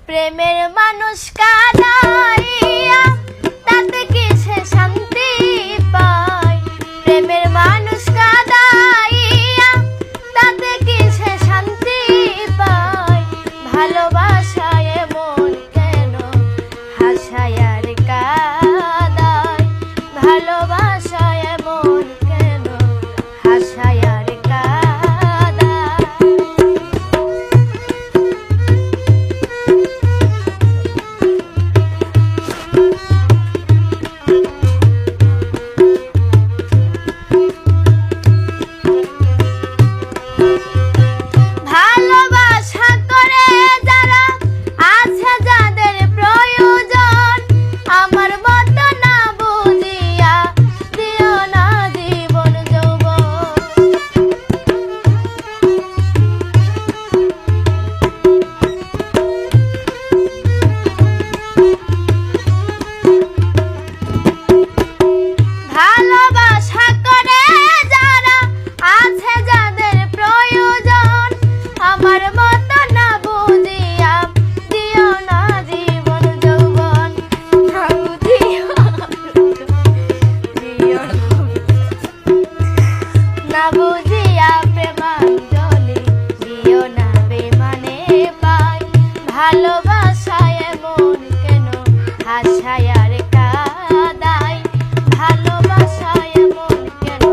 প্রেমের মানুষ কাঁদাইয়া তাতে কি সে শান্তি পায়? প্রেমের মানুষ কাঁদাইয়া তাতে কি সে শান্তি পায়? ভালোবাসায় মন কেন হাসায় আর কাঁদায়? ভালোবাসায় মন কেন হাসায় আর ভালোবাসায় মন কেন হাসায় আর কাঁদায়? ভালোবাসায় মন কেন হাসায় আর কাঁদায়? ভালোবাসায় মন কেন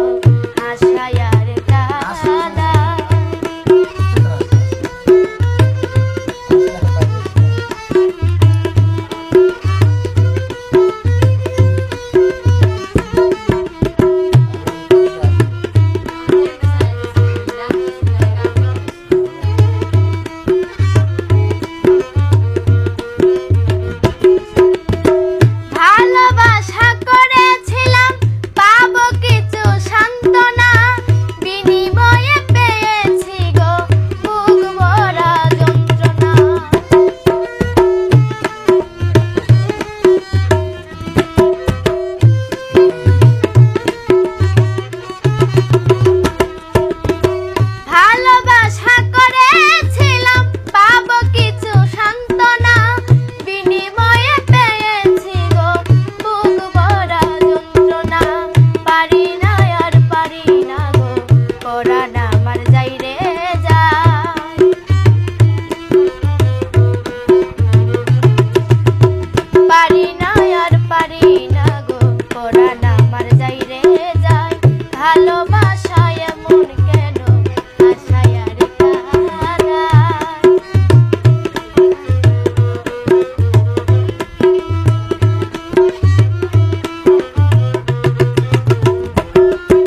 হাসায় আর কাঁদায়? ভালোবাসা করে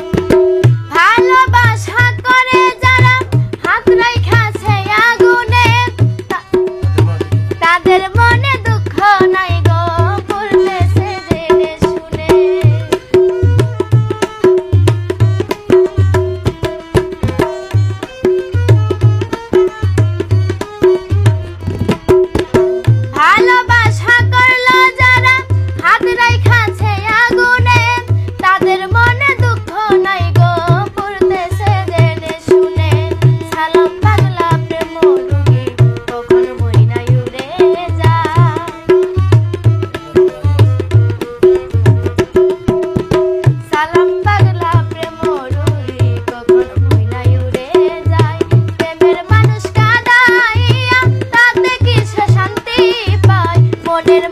যারা হাত রাইখাছে আগুনে তাদের মনে দুঃখ নাই গো, পড়তেছে জেনে শুনে। ভালোবাসা করলো যারা হাত রাইখাছে আগুনে তাদের মনে দুঃখ নাই গো, পড়তেছে জেনে শুনে। সালাম পাগলা প্রেম রোগী কখন মইনা উড়ে যায়? সালাম পাগলা প্রেম রোগী কখন মইনা উড়ে যায়? প্রেমের মানুষ কাঁদাইয়া তাতে কি সে শান্তি পায়? মনের